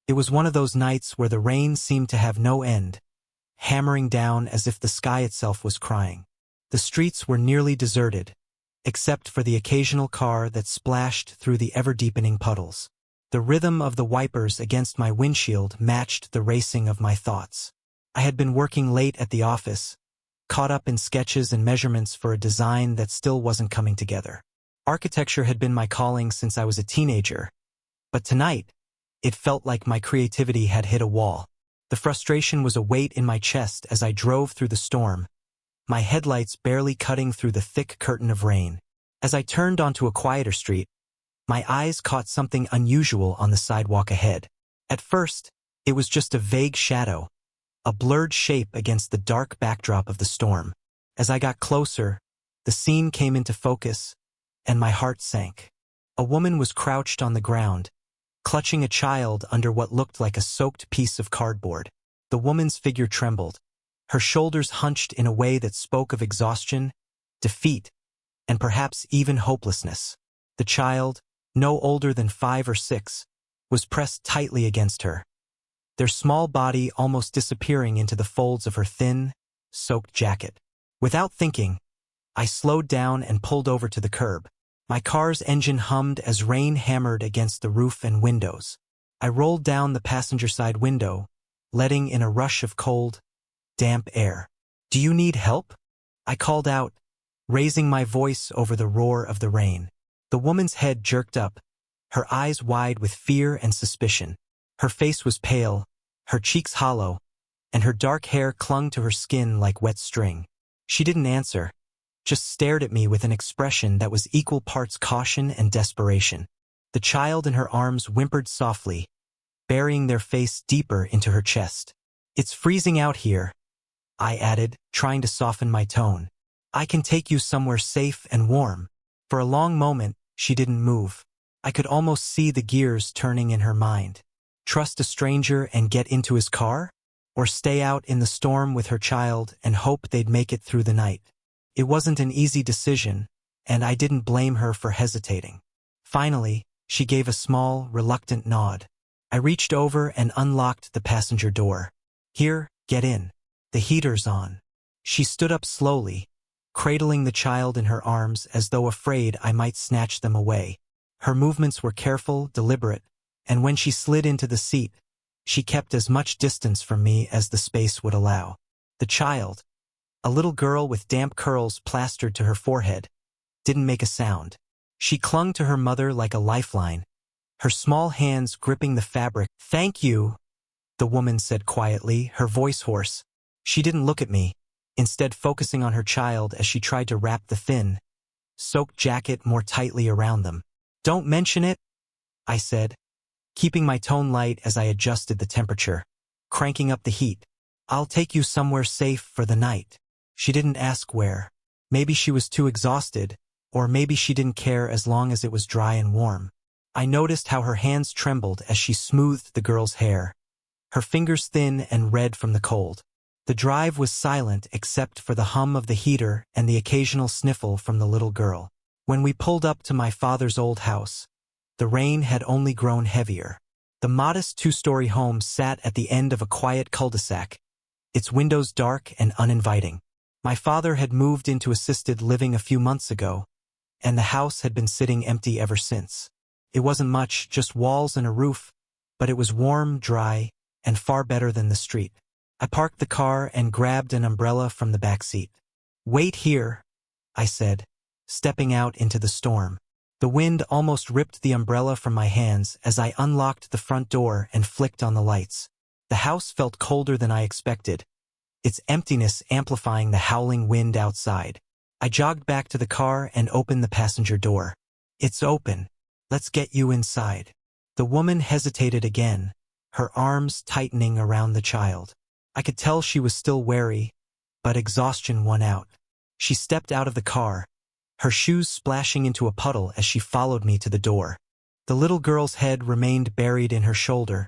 It was one of those nights where the rain seemed to have no end, hammering down as if the sky itself was crying. The streets were nearly deserted, except for the occasional car that splashed through the ever-deepening puddles. The rhythm of the wipers against my windshield matched the racing of my thoughts. I had been working late at the office, caught up in sketches and measurements for a design that still wasn't coming together. Architecture had been my calling since I was a teenager, but tonight, it felt like my creativity had hit a wall. The frustration was a weight in my chest as I drove through the storm, my headlights barely cutting through the thick curtain of rain. As I turned onto a quieter street, my eyes caught something unusual on the sidewalk ahead. At first, it was just a vague shadow, a blurred shape against the dark backdrop of the storm. As I got closer, the scene came into focus, and my heart sank. A woman was crouched on the ground, clutching a child under what looked like a soaked piece of cardboard. The woman's figure trembled, her shoulders hunched in a way that spoke of exhaustion, defeat, and perhaps even hopelessness. The child, no older than 5 or 6, was pressed tightly against her, their small body almost disappearing into the folds of her thin, soaked jacket. Without thinking, I slowed down and pulled over to the curb. My car's engine hummed as rain hammered against the roof and windows. I rolled down the passenger side window, letting in a rush of cold, damp air. "Do you need help?" I called out, raising my voice over the roar of the rain. The woman's head jerked up, her eyes wide with fear and suspicion. Her face was pale, her cheeks hollow, and her dark hair clung to her skin like wet string. She didn't answer, just stared at me with an expression that was equal parts caution and desperation. The child in her arms whimpered softly, burying their face deeper into her chest. "It's freezing out here," I added, trying to soften my tone. "I can take you somewhere safe and warm." For a long moment, she didn't move. I could almost see the gears turning in her mind. Trust a stranger and get into his car? Or stay out in the storm with her child and hope they'd make it through the night? It wasn't an easy decision, and I didn't blame her for hesitating. Finally, she gave a small, reluctant nod. I reached over and unlocked the passenger door. "Here, get in. The heater's on." She stood up slowly, cradling the child in her arms as though afraid I might snatch them away. Her movements were careful, deliberate, and when she slid into the seat, she kept as much distance from me as the space would allow. The child, a little girl with damp curls plastered to her forehead, didn't make a sound. She clung to her mother like a lifeline, her small hands gripping the fabric. "Thank you," the woman said quietly, her voice hoarse. She didn't look at me, instead focusing on her child as she tried to wrap the thin, soaked jacket more tightly around them. "Don't mention it," I said, keeping my tone light as I adjusted the temperature, cranking up the heat. "I'll take you somewhere safe for the night." She didn't ask where. Maybe she was too exhausted, or maybe she didn't care as long as it was dry and warm. I noticed how her hands trembled as she smoothed the girl's hair, her fingers thin and red from the cold. The drive was silent except for the hum of the heater and the occasional sniffle from the little girl. When we pulled up to my father's old house, the rain had only grown heavier. The modest 2-story home sat at the end of a quiet cul-de-sac, its windows dark and uninviting. My father had moved into assisted living a few months ago, and the house had been sitting empty ever since. It wasn't much, just walls and a roof, but it was warm, dry, and far better than the street. I parked the car and grabbed an umbrella from the back seat. "Wait here," I said, stepping out into the storm. The wind almost ripped the umbrella from my hands as I unlocked the front door and flicked on the lights. The house felt colder than I expected, its emptiness amplifying the howling wind outside. I jogged back to the car and opened the passenger door. "It's open. Let's get you inside." The woman hesitated again, her arms tightening around the child. I could tell she was still wary, but exhaustion won out. She stepped out of the car, her shoes splashing into a puddle as she followed me to the door. The little girl's head remained buried in her shoulder,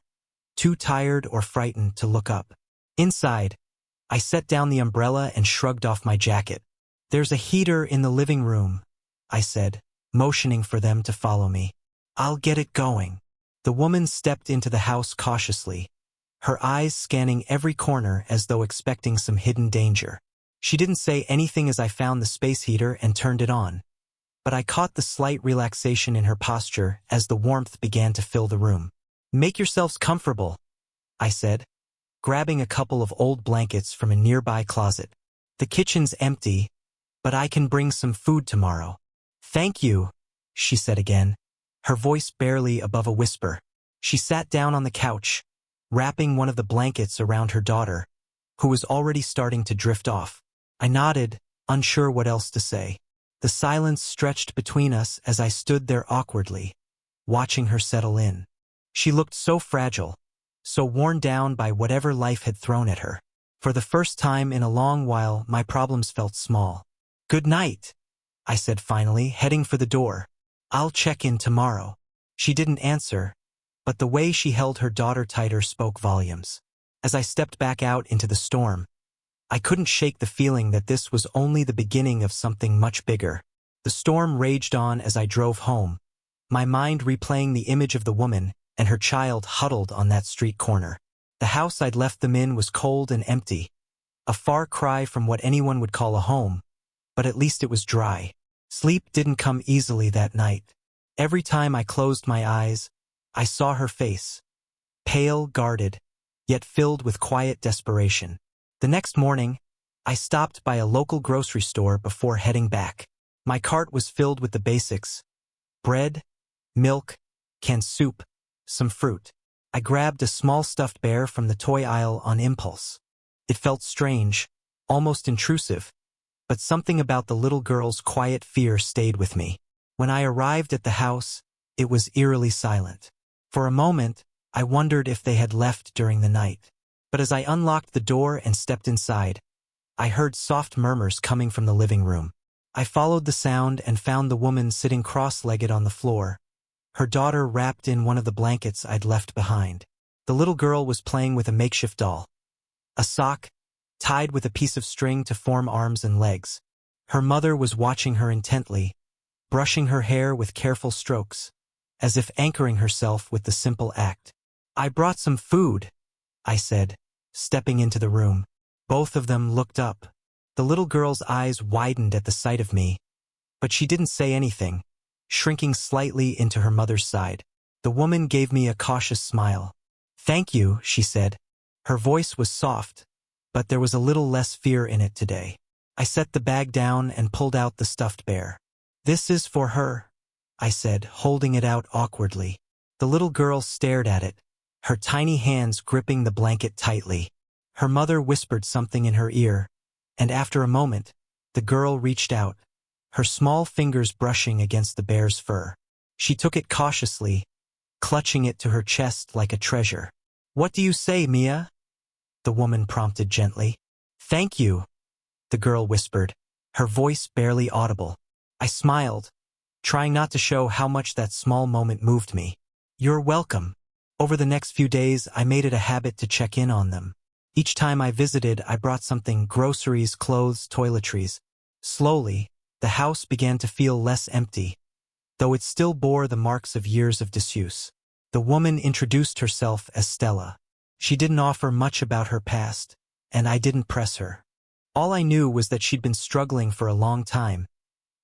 too tired or frightened to look up. Inside, I set down the umbrella and shrugged off my jacket. "There's a heater in the living room," I said, motioning for them to follow me. "I'll get it going." The woman stepped into the house cautiously, her eyes scanning every corner as though expecting some hidden danger. She didn't say anything as I found the space heater and turned it on, but I caught the slight relaxation in her posture as the warmth began to fill the room. "Make yourselves comfortable," I said, grabbing a couple of old blankets from a nearby closet. "The kitchen's empty, but I can bring some food tomorrow." "Thank you," she said again, her voice barely above a whisper. She sat down on the couch, wrapping one of the blankets around her daughter, who was already starting to drift off. I nodded, unsure what else to say. The silence stretched between us as I stood there awkwardly, watching her settle in. She looked so fragile, so worn down by whatever life had thrown at her. For the first time in a long while, my problems felt small. "Good night," I said finally, heading for the door. "I'll check in tomorrow." She didn't answer, but the way she held her daughter tighter spoke volumes. As I stepped back out into the storm, I couldn't shake the feeling that this was only the beginning of something much bigger. The storm raged on as I drove home, my mind replaying the image of the woman and her child huddled on that street corner. The house I'd left them in was cold and empty, a far cry from what anyone would call a home, but at least it was dry. Sleep didn't come easily that night. Every time I closed my eyes, I saw her face, pale, guarded, yet filled with quiet desperation. The next morning, I stopped by a local grocery store before heading back. My cart was filled with the basics: bread, milk, canned soup, some fruit. I grabbed a small stuffed bear from the toy aisle on impulse. It felt strange, almost intrusive, but something about the little girl's quiet fear stayed with me. When I arrived at the house, it was eerily silent. For a moment, I wondered if they had left during the night. But as I unlocked the door and stepped inside, I heard soft murmurs coming from the living room. I followed the sound and found the woman sitting cross-legged on the floor, her daughter wrapped in one of the blankets I'd left behind. The little girl was playing with a makeshift doll, a sock, tied with a piece of string to form arms and legs. Her mother was watching her intently, brushing her hair with careful strokes, as if anchoring herself with the simple act. "I brought some food," I said, stepping into the room. Both of them looked up. The little girl's eyes widened at the sight of me, but she didn't say anything, shrinking slightly into her mother's side. The woman gave me a cautious smile. "Thank you," she said. Her voice was soft, but there was a little less fear in it today. I set the bag down and pulled out the stuffed bear. "This is for her," I said, holding it out awkwardly. The little girl stared at it, her tiny hands gripping the blanket tightly. Her mother whispered something in her ear, and after a moment, the girl reached out, her small fingers brushing against the bear's fur. She took it cautiously, clutching it to her chest like a treasure. "What do you say, Mia?" the woman prompted gently. "Thank you," the girl whispered, her voice barely audible. I smiled, trying not to show how much that small moment moved me. "You're welcome." Over the next few days, I made it a habit to check in on them. Each time I visited, I brought something: groceries, clothes, toiletries. Slowly, the house began to feel less empty, though it still bore the marks of years of disuse. The woman introduced herself as Stella. She didn't offer much about her past, and I didn't press her. All I knew was that she'd been struggling for a long time,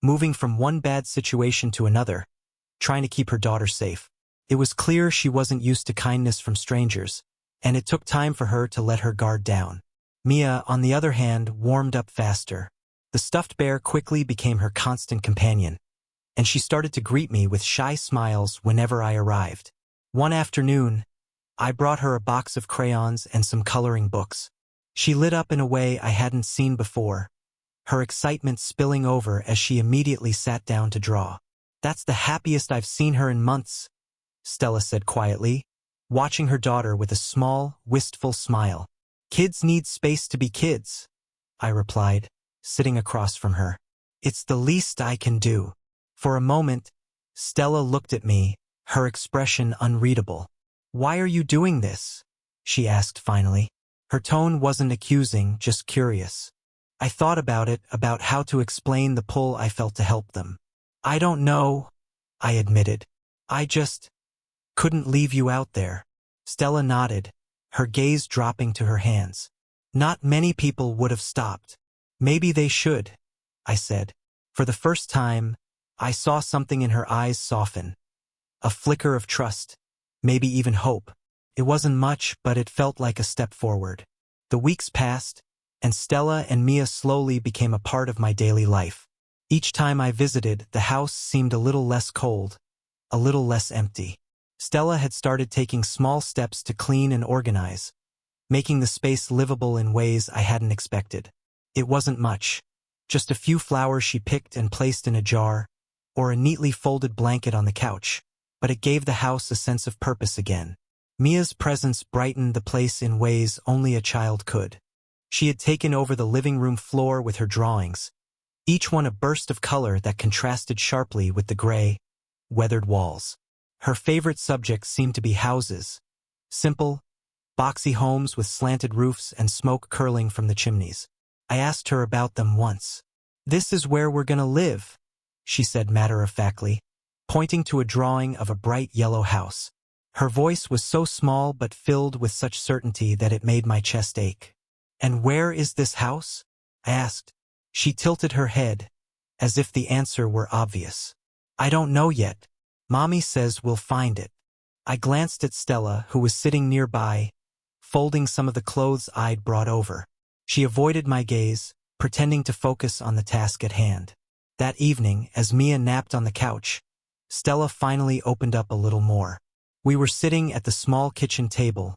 moving from one bad situation to another, trying to keep her daughter safe. It was clear she wasn't used to kindness from strangers, and it took time for her to let her guard down. Mia, on the other hand, warmed up faster. The stuffed bear quickly became her constant companion, and she started to greet me with shy smiles whenever I arrived. One afternoon, I brought her a box of crayons and some coloring books. She lit up in a way I hadn't seen before, her excitement spilling over as she immediately sat down to draw. "That's the happiest I've seen her in months," Stella said quietly, watching her daughter with a small, wistful smile. "Kids need space to be kids," I replied, sitting across from her. "It's the least I can do." For a moment, Stella looked at me, her expression unreadable. "Why are you doing this?" she asked finally. Her tone wasn't accusing, just curious. I thought about how to explain the pull I felt to help them. "I don't know," I admitted. Couldn't leave you out there. Stella nodded, her gaze dropping to her hands. Not many people would have stopped. Maybe they should, I said. For the first time, I saw something in her eyes soften. A flicker of trust, maybe even hope. It wasn't much, but it felt like a step forward. The weeks passed, and Stella and Mia slowly became a part of my daily life. Each time I visited, the house seemed a little less cold, a little less empty. Stella had started taking small steps to clean and organize, making the space livable in ways I hadn't expected. It wasn't much, just a few flowers she picked and placed in a jar, or a neatly folded blanket on the couch, but it gave the house a sense of purpose again. Mia's presence brightened the place in ways only a child could. She had taken over the living room floor with her drawings, each one a burst of color that contrasted sharply with the gray, weathered walls. Her favorite subjects seemed to be houses, simple, boxy homes with slanted roofs and smoke curling from the chimneys. I asked her about them once. "This is where we're gonna live," she said matter-of-factly, pointing to a drawing of a bright yellow house. Her voice was so small but filled with such certainty that it made my chest ache. "And where is this house?" I asked. She tilted her head, as if the answer were obvious. "I don't know yet. Mommy says we'll find it." I glanced at Stella, who was sitting nearby, folding some of the clothes I'd brought over. She avoided my gaze, pretending to focus on the task at hand. That evening, as Mia napped on the couch, Stella finally opened up a little more. We were sitting at the small kitchen table,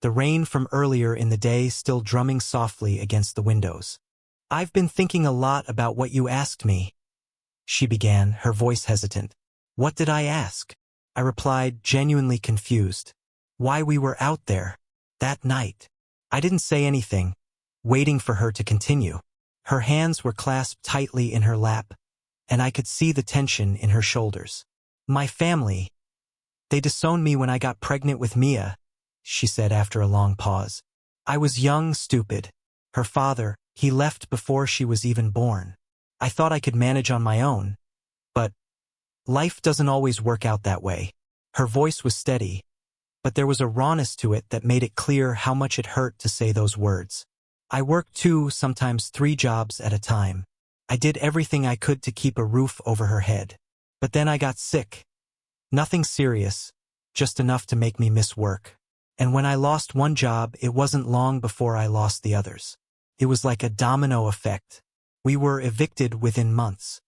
the rain from earlier in the day still drumming softly against the windows. "I've been thinking a lot about what you asked me," she began, her voice hesitant. "What did I ask?" I replied, genuinely confused. "Why we were out there, that night." I didn't say anything, waiting for her to continue. Her hands were clasped tightly in her lap, and I could see the tension in her shoulders. "My family, they disowned me when I got pregnant with Mia," she said after a long pause. "I was young, stupid. Her father, he left before she was even born. I thought I could manage on my own, but life doesn't always work out that way." Her voice was steady, but there was a rawness to it that made it clear how much it hurt to say those words. "I worked 2, sometimes 3 jobs at a time. I did everything I could to keep a roof over her head. But then I got sick. Nothing serious, just enough to make me miss work. And when I lost one job, it wasn't long before I lost the others. It was like a domino effect. We were evicted within months."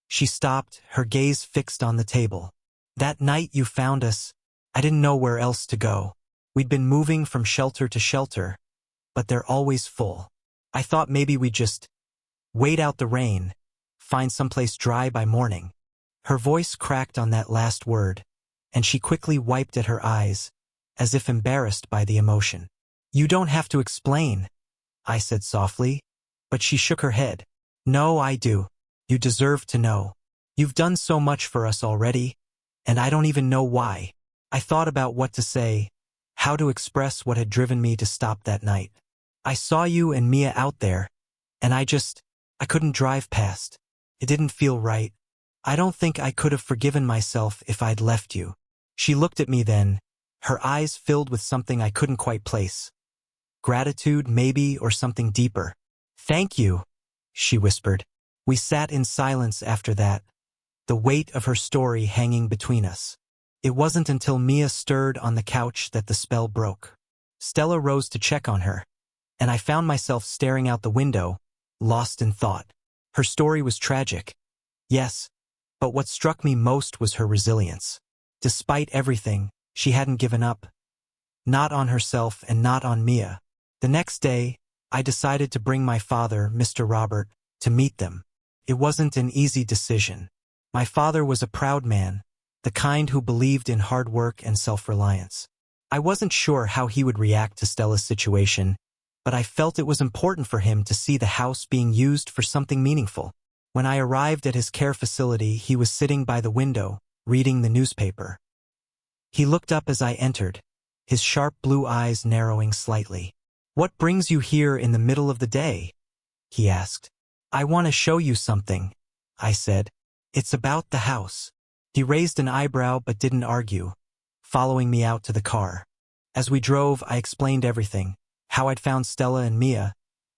She stopped, her gaze fixed on the table. "That night you found us, I didn't know where else to go. We'd been moving from shelter to shelter, but they're always full. I thought maybe we'd just wait out the rain, find someplace dry by morning." Her voice cracked on that last word, and she quickly wiped at her eyes, as if embarrassed by the emotion. "You don't have to explain," I said softly, but she shook her head. "No, I do. You deserve to know. You've done so much for us already, and I don't even know why." I thought about what to say, how to express what had driven me to stop that night. "I saw you and Mia out there, and I couldn't drive past. It didn't feel right. I don't think I could have forgiven myself if I'd left you." She looked at me then, her eyes filled with something I couldn't quite place. Gratitude, maybe, or something deeper. "Thank you," she whispered. We sat in silence after that, the weight of her story hanging between us. It wasn't until Mia stirred on the couch that the spell broke. Stella rose to check on her, and I found myself staring out the window, lost in thought. Her story was tragic, yes, but what struck me most was her resilience. Despite everything, she hadn't given up. Not on herself and not on Mia. The next day, I decided to bring my father, Mr. Robert, to meet them. It wasn't an easy decision. My father was a proud man, the kind who believed in hard work and self-reliance. I wasn't sure how he would react to Stella's situation, but I felt it was important for him to see the house being used for something meaningful. When I arrived at his care facility, he was sitting by the window, reading the newspaper. He looked up as I entered, his sharp blue eyes narrowing slightly. "What brings you here in the middle of the day?" he asked. "I want to show you something," I said. "It's about the house." He raised an eyebrow but didn't argue. following me out to the car. As we drove, I explained everything: how I'd found Stella and Mia,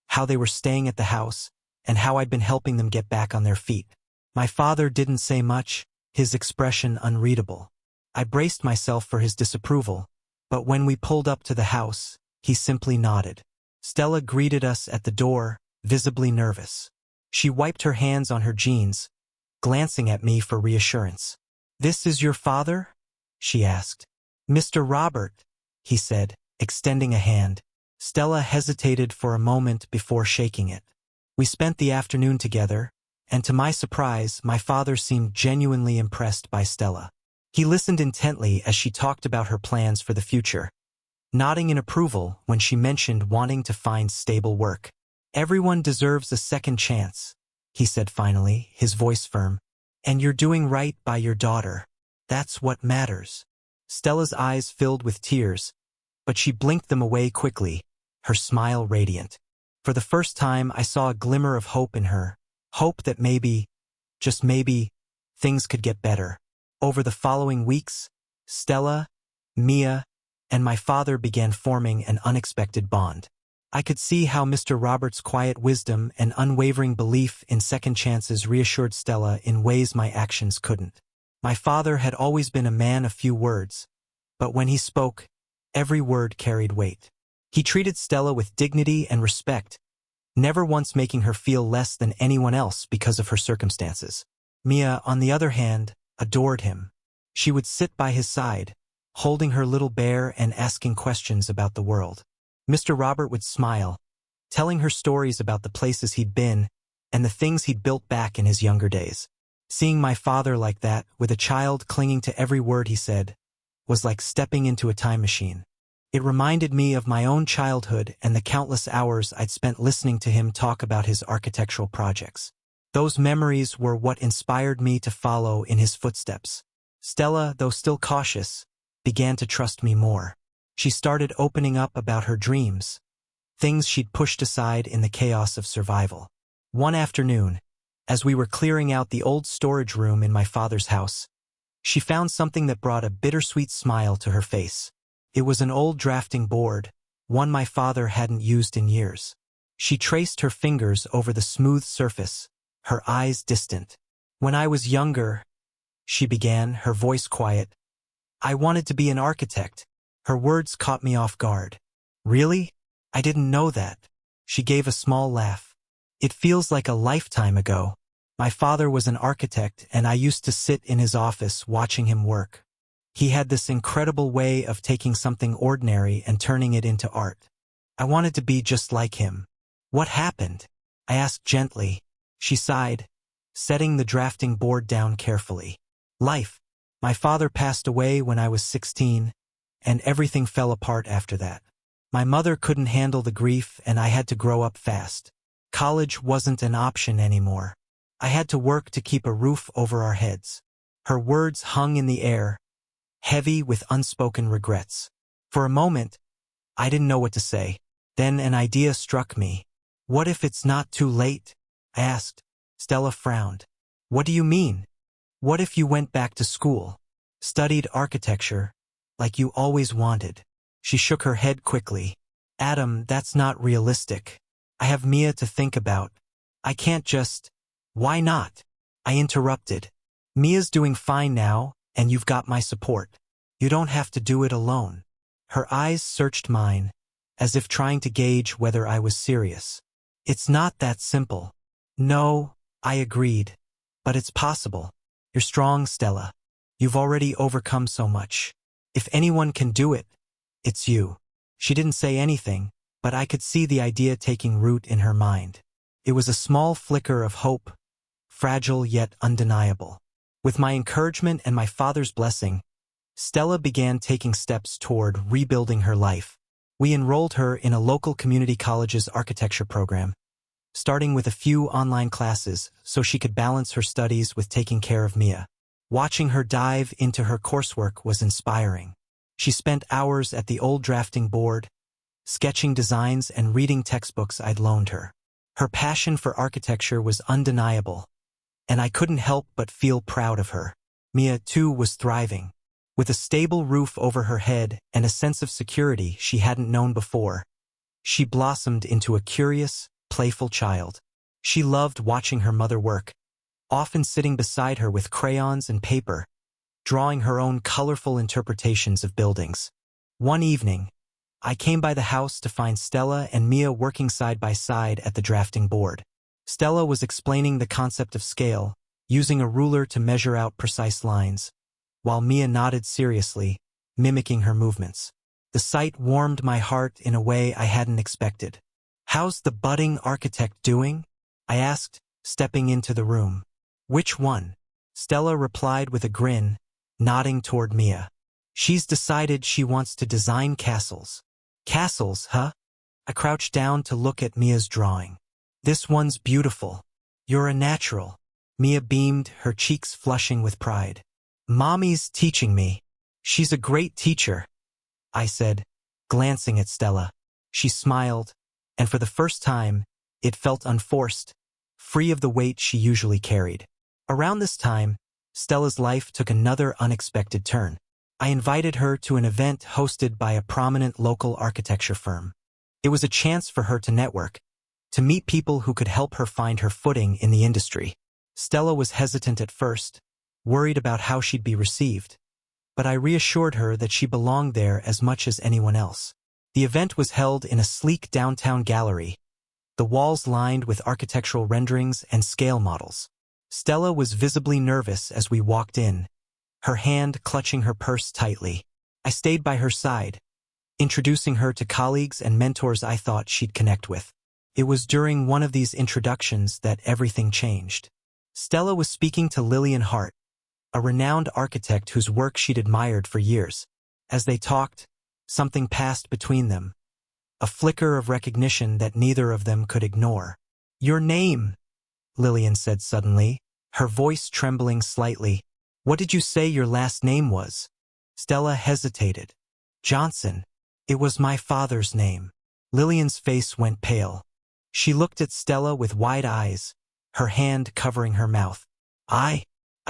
how they were staying at the house, and how I'd been helping them get back on their feet. My father didn't say much, his expression unreadable. I braced myself for his disapproval, but when we pulled up to the house, he simply nodded. Stella greeted us at the door, visibly nervous. She wiped her hands on her jeans, glancing at me for reassurance. "This is your father?" she asked. "Mr. Robert," he said, extending a hand. Stella hesitated for a moment before shaking it. We spent the afternoon together, and to my surprise, my father seemed genuinely impressed by Stella. He listened intently as she talked about her plans for the future, nodding in approval when she mentioned wanting to find stable work. "Everyone deserves a second chance," he said finally, his voice firm. "And you're doing right by your daughter. That's what matters." Stella's eyes filled with tears, but she blinked them away quickly, her smile radiant. For the first time, I saw a glimmer of hope in her, hope that maybe, just maybe, things could get better. Over the following weeks, Stella, Mia, and my father began forming an unexpected bond. I could see how Mr. Roberts' quiet wisdom and unwavering belief in second chances reassured Stella in ways my actions couldn't. My father had always been a man of few words, but when he spoke, every word carried weight. He treated Stella with dignity and respect, never once making her feel less than anyone else because of her circumstances. Mia, on the other hand, adored him. She would sit by his side, holding her little bear and asking questions about the world. Mr. Robert would smile, telling her stories about the places he'd been and the things he'd built back in his younger days. Seeing my father like that, with a child clinging to every word he said, was like stepping into a time machine. It reminded me of my own childhood and the countless hours I'd spent listening to him talk about his architectural projects. Those memories were what inspired me to follow in his footsteps. Stella, though still cautious, began to trust me more. She started opening up about her dreams, things she'd pushed aside in the chaos of survival. One afternoon, as we were clearing out the old storage room in my father's house, she found something that brought a bittersweet smile to her face. It was an old drafting board, one my father hadn't used in years. She traced her fingers over the smooth surface, her eyes distant. "When I was younger," she began, her voice quiet, "I wanted to be an architect." Her words caught me off guard. "Really? I didn't know that." She gave a small laugh. "It feels like a lifetime ago. My father was an architect, and I used to sit in his office watching him work. He had this incredible way of taking something ordinary and turning it into art. I wanted to be just like him." "What happened?" I asked gently. She sighed, setting the drafting board down carefully. "Life. My father passed away when I was 16, and everything fell apart after that. My mother couldn't handle the grief, and I had to grow up fast. College wasn't an option anymore. I had to work to keep a roof over our heads." Her words hung in the air, heavy with unspoken regrets. For a moment, I didn't know what to say. Then an idea struck me. "What if it's not too late?" I asked. Stella frowned. "What do you mean?" "What if you went back to school, studied architecture, like you always wanted?" She shook her head quickly. "Adam, that's not realistic. I have Mia to think about. I can't just—" "Why not?" I interrupted. "Mia's doing fine now, and you've got my support. You don't have to do it alone." Her eyes searched mine, as if trying to gauge whether I was serious. "It's not that simple." "No," I agreed, "but it's possible. You're strong, Stella. You've already overcome so much. If anyone can do it, it's you." She didn't say anything, but I could see the idea taking root in her mind. It was a small flicker of hope, fragile yet undeniable. With my encouragement and my father's blessing, Stella began taking steps toward rebuilding her life. We enrolled her in a local community college's architecture program, starting with a few online classes so she could balance her studies with taking care of Mia. Watching her dive into her coursework was inspiring. She spent hours at the old drafting board, sketching designs and reading textbooks I'd loaned her. Her passion for architecture was undeniable, and I couldn't help but feel proud of her. Mia, too, was thriving. With a stable roof over her head and a sense of security she hadn't known before, she blossomed into a curious, playful child. She loved watching her mother work, often sitting beside her with crayons and paper, drawing her own colorful interpretations of buildings. One evening, I came by the house to find Stella and Mia working side by side at the drafting board. Stella was explaining the concept of scale, using a ruler to measure out precise lines, while Mia nodded seriously, mimicking her movements. The sight warmed my heart in a way I hadn't expected. "How's the budding architect doing?" I asked, stepping into the room. "Which one?" Stella replied with a grin, nodding toward Mia. "She's decided she wants to design castles." "Castles, huh?" I crouched down to look at Mia's drawing. "This one's beautiful. You're a natural." Mia beamed, her cheeks flushing with pride. "Mommy's teaching me. She's a great teacher," I said, glancing at Stella. She smiled, and for the first time, it felt unforced, free of the weight she usually carried. Around this time, Stella's life took another unexpected turn. I invited her to an event hosted by a prominent local architecture firm. It was a chance for her to network, to meet people who could help her find her footing in the industry. Stella was hesitant at first, worried about how she'd be received, but I reassured her that she belonged there as much as anyone else. The event was held in a sleek downtown gallery, the walls lined with architectural renderings and scale models. Stella was visibly nervous as we walked in, her hand clutching her purse tightly. I stayed by her side, introducing her to colleagues and mentors I thought she'd connect with. It was during one of these introductions that everything changed. Stella was speaking to Lillian Hart, a renowned architect whose work she'd admired for years. As they talked, something passed between them, a flicker of recognition that neither of them could ignore. "Your name," Lillian said suddenly, her voice trembling slightly. "What did you say your last name was?" Stella hesitated. "Johnson. It was my father's name." Lillian's face went pale. She looked at Stella with wide eyes, her hand covering her mouth. I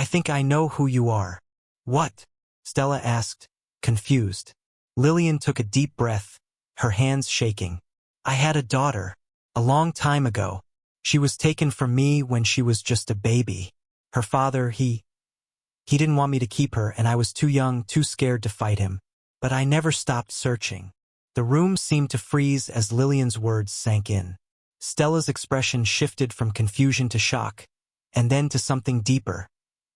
think I know who you are." "What?" Stella asked, confused. Lillian took a deep breath, her hands shaking. "I had a daughter, a long time ago. She was taken from me when she was just a baby. Her father, he didn't want me to keep her, and I was too young, too scared to fight him. But I never stopped searching." The room seemed to freeze as Lillian's words sank in. Stella's expression shifted from confusion to shock, and then to something deeper,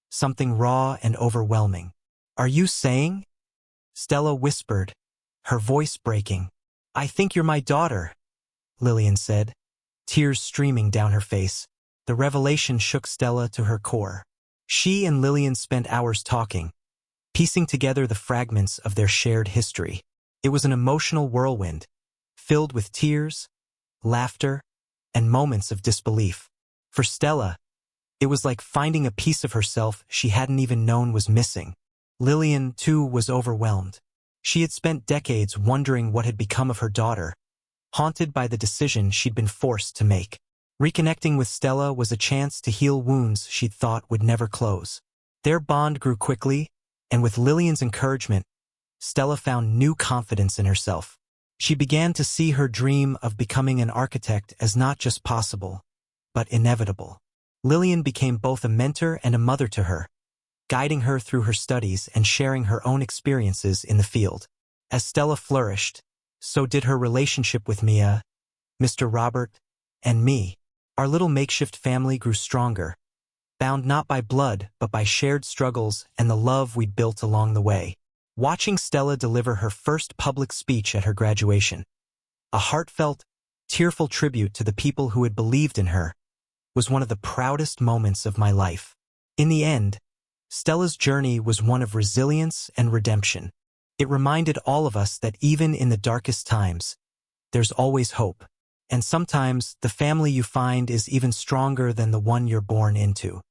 something raw and overwhelming. "Are you saying?" Stella whispered, her voice breaking. "I think you're my daughter," Lillian said, tears streaming down her face. The revelation shook Stella to her core. She and Lillian spent hours talking, piecing together the fragments of their shared history. It was an emotional whirlwind, filled with tears, laughter, and moments of disbelief. For Stella, it was like finding a piece of herself she hadn't even known was missing. Lillian, too, was overwhelmed. She had spent decades wondering what had become of her daughter, haunted by the decision she'd been forced to make. Reconnecting with Stella was a chance to heal wounds she'd thought would never close. Their bond grew quickly, and with Lillian's encouragement, Stella found new confidence in herself. She began to see her dream of becoming an architect as not just possible, but inevitable. Lillian became both a mentor and a mother to her, guiding her through her studies and sharing her own experiences in the field. As Stella flourished, so did her relationship with Mia, Mr. Robert, and me. Our little makeshift family grew stronger, bound not by blood but by shared struggles and the love we'd built along the way. Watching Stella deliver her first public speech at her graduation, a heartfelt, tearful tribute to the people who had believed in her, was one of the proudest moments of my life. In the end, Stella's journey was one of resilience and redemption. It reminded all of us that even in the darkest times, there's always hope. And sometimes the family you find is even stronger than the one you're born into.